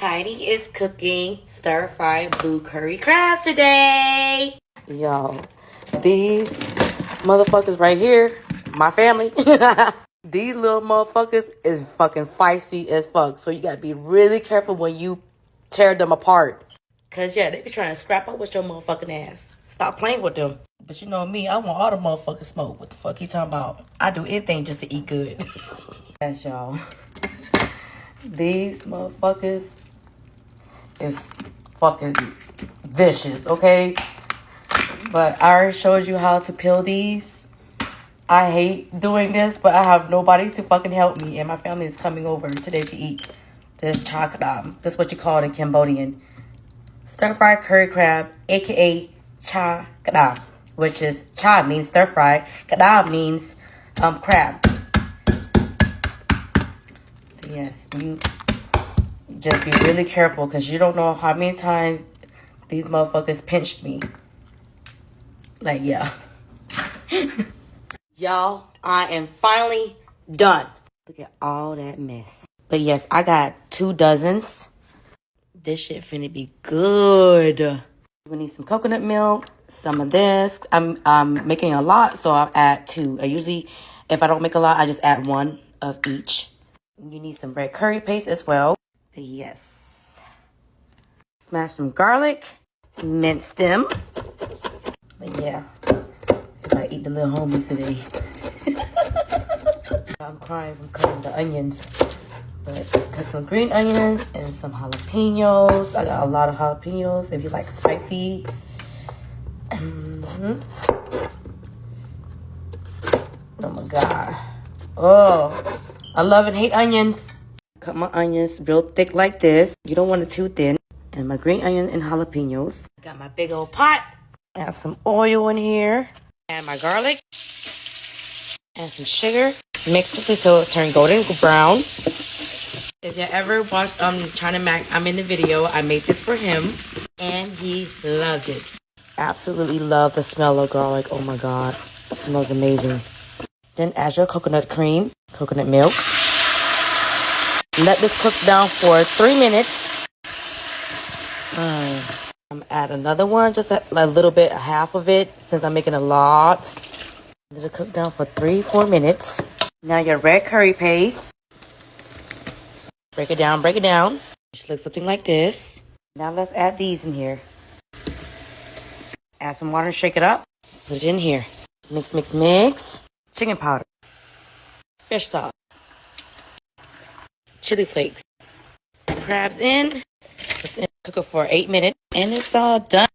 Heidi is cooking stir-fried blue curry crabs today. Yo, these motherfuckers right here, my family, these little motherfuckers is fucking feisty as fuck. So you gotta be really careful when you tear them apart. Cause yeah, they be trying to scrap up with your motherfucking ass. Stop playing with them. But you know me, I want all the motherfucking smoke. What the fuck he talking about? I do anything just to eat good. That's y'all. These motherfuckers is fucking vicious, okay? But I already showed you how to peel these. I hate doing this, but I have nobody to fucking help me. And my family is coming over today to eat this cha kadam. That's what you call it in Cambodian. Stir-fried curry crab, aka cha kadam. Which is, cha means stir-fried. Kadam means crab. Yes, you just be really careful because you don't know how many times these motherfuckers pinched me. Like, yeah. Y'all, I am finally done. Look at all that mess. But yes, I got 2 dozens. This shit finna be good. We need some coconut milk, some of this. I'm making a lot, so I'll add 2. I usually, if I don't make a lot, I just add 1 of each. You need some red curry paste as well. Yes. Smash some garlic. Mince them. But yeah. I eat the little homies today. I'm crying from cutting the onions. But cut some green onions and some jalapenos. I got a lot of jalapenos if you like spicy. Oh my god. Oh. I love and hate onions. Cut my onions real thick like this. You don't want it too thin. And my green onion and jalapenos. Got my big old pot. Add some oil in here. Add my garlic. Add some sugar. Mix this until it turns golden brown. If you ever watched China Mac, I'm in the video. I made this for him. And he loved it. Absolutely love the smell of garlic. Oh my god. It smells amazing. Then add your coconut cream. Coconut milk. Let this cook down for 3 minutes. I'm gonna add another one, just a little bit, half of it, since I'm making a lot. Let it cook down for 3-4 minutes. Now your red curry paste. Break it down, break it down. It should look something like this. Now let's add these in here. Add some water and shake it up. Put it in here. Mix, mix, mix. Chicken powder. Fish sauce. Chili flakes. Crabs in. Just cook it for 8 minutes. And it's all done.